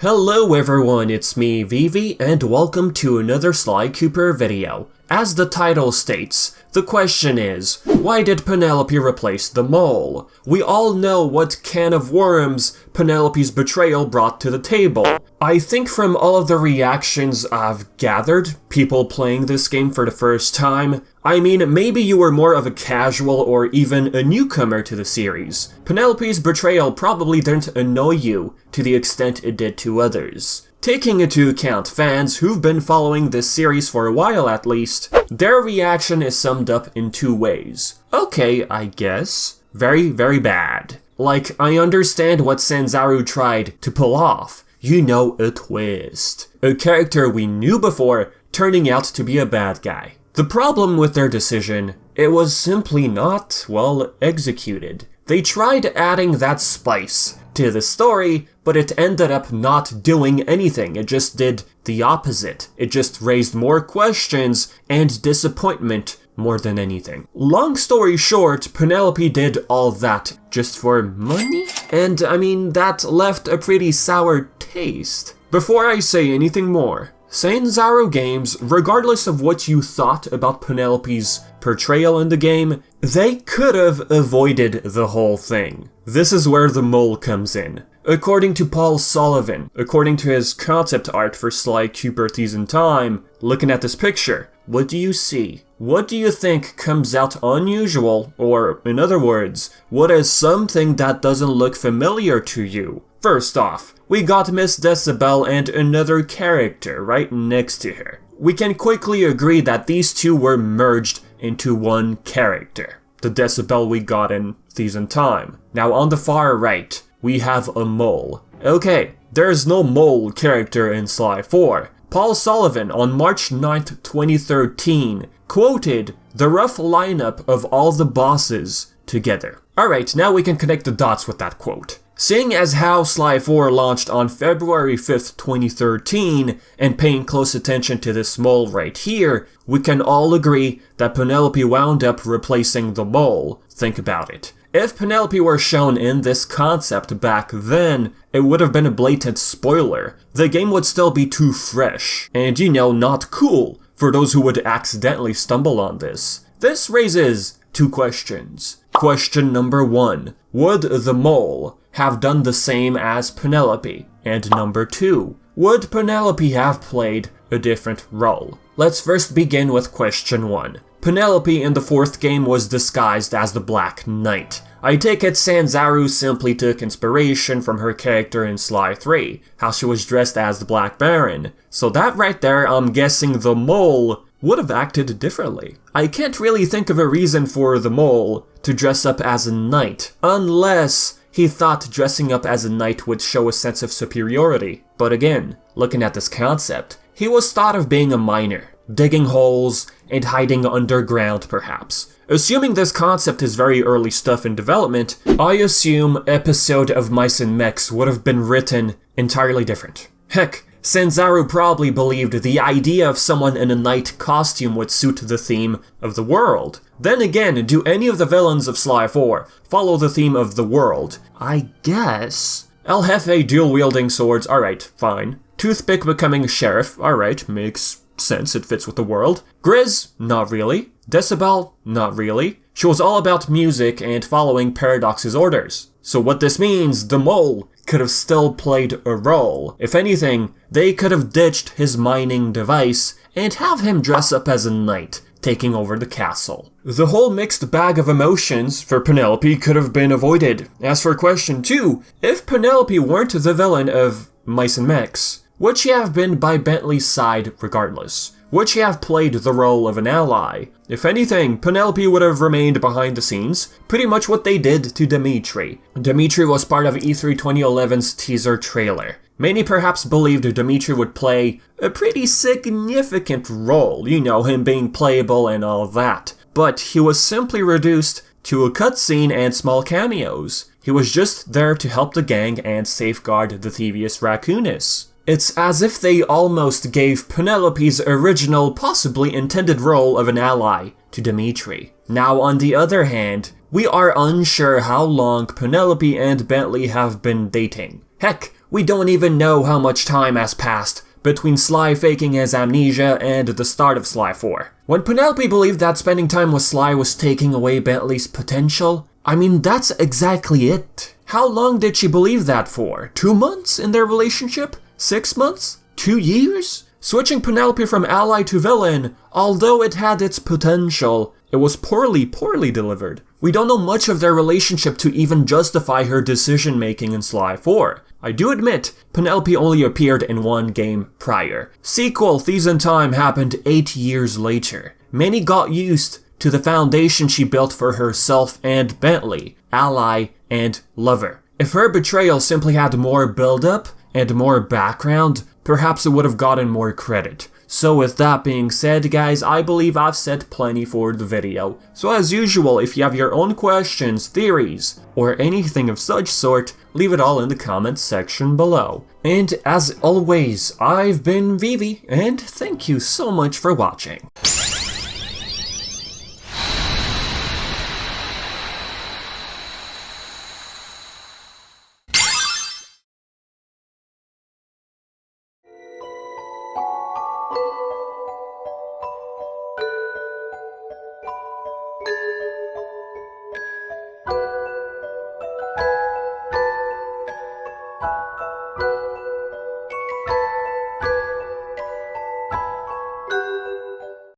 Hello everyone, it's me, Vivi, and welcome to another Sly Cooper video. As the title states, the question is, why did Penelope replace the mole? We all know what can of worms Penelope's betrayal brought to the table. I think from all of the reactions I've gathered, people playing this game for the first time, I mean, maybe you were more of a casual or even a newcomer to the series. Penelope's betrayal probably didn't annoy you to the extent it did to others. Taking into account fans who've been following this series for a while at least, their reaction is summed up in two ways. Okay, I guess. Very, very bad. Like, I understand what Sanzaru tried to pull off. You know, a twist. A character we knew before turning out to be a bad guy. The problem with their decision, it was simply not well executed. They tried adding that spice to the story, but it ended up not doing anything. It just did the opposite. It just raised more questions and disappointment more than anything. Long story short, Penelope did all that just for money? And I mean, that left a pretty sour taste. Before I say anything more, Sanzaru Games, regardless of what you thought about Penelope's portrayal in the game, they could have avoided the whole thing. This is where the mole comes in. According to Paul Sullivan, according to his concept art for Sly Cooper Thieves In Time, looking at this picture, what do you see? What do you think comes out unusual, or in other words, what is something that doesn't look familiar to you? First off, we got Miss Decibel and another character right next to her. We can quickly agree that these two were merged into one character. The Decibel we got in Thieves In Time. Now on the far right, we have a mole. Okay, there's no mole character in Sly 4. Paul Sullivan on March 9th, 2013 quoted the rough lineup of all the bosses together. Alright, now we can connect the dots with that quote. Seeing as how Sly 4 launched on February 5th, 2013, and paying close attention to this mole right here, we can all agree that Penelope wound up replacing the mole. Think about it. If Penelope were shown in this concept back then, it would have been a blatant spoiler. The game would still be too fresh, and you know, not cool for those who would accidentally stumble on this. This raises two questions. Question number one, would the mole have done the same as Penelope? And number two, would Penelope have played a different role? Let's first begin with question one. Penelope in the fourth game was disguised as the Black Knight. I take it Sanzaru simply took inspiration from her character in Sly 3, how she was dressed as the Black Baron. So that right there, I'm guessing the mole would have acted differently. I can't really think of a reason for the mole to dress up as a knight, unless he thought dressing up as a knight would show a sense of superiority. But again, looking at this concept, he was thought of being a miner, digging holes and hiding underground perhaps. Assuming this concept is very early stuff in development, I assume episode of Mice and Mechs would have been written entirely different. Heck, Sanzaru probably believed the idea of someone in a knight costume would suit the theme of the world. Then again, do any of the villains of Sly 4 follow the theme of the world? I guess. El Jefe dual-wielding swords, alright, fine. Toothpick becoming sheriff, alright, makes sense, it fits with the world. Grizz, not really. Decibel, not really. She was all about music and following Paradox's orders. So what this means, the mole could have still played a role. If anything, they could have ditched his mining device and have him dress up as a knight, taking over the castle. The whole mixed bag of emotions for Penelope could have been avoided. As for question 2, if Penelope weren't the villain of Mice and Mechs, would she have been by Bentley's side regardless? Would she have played the role of an ally? If anything, Penelope would have remained behind the scenes, pretty much what they did to Dimitri. Dimitri was part of E3 2011's teaser trailer. Many perhaps believed Dimitri would play a pretty significant role, you know, him being playable and all that. But he was simply reduced to a cutscene and small cameos. He was just there to help the gang and safeguard the Thievius Raccoonus. It's as if they almost gave Penelope's original, possibly intended role of an ally to Dimitri. Now, on the other hand, we are unsure how long Penelope and Bentley have been dating. Heck, We don't even know how much time has passed between Sly faking his amnesia and the start of Sly 4. When Penelope believed that spending time with Sly was taking away Bentley's potential, I mean, that's exactly it. How long did she believe that for? 2 months in their relationship? 6 months? 2 years? Switching Penelope from ally to villain, although it had its potential, it was poorly delivered. We don't know much of their relationship to even justify her decision-making in Sly 4. I do admit, Penelope only appeared in one game prior. Sequel, Thieves In Time, happened 8 years later. Many got used to the foundation she built for herself and Bentley, ally and lover. If her betrayal simply had more build-up and more background, perhaps it would have gotten more credit. So with that being said, guys, I believe I've said plenty for the video. So as usual, if you have your own questions, theories, or anything of such sort, leave it all in the comments section below. And as always, I've been Vivi, and thank you so much for watching.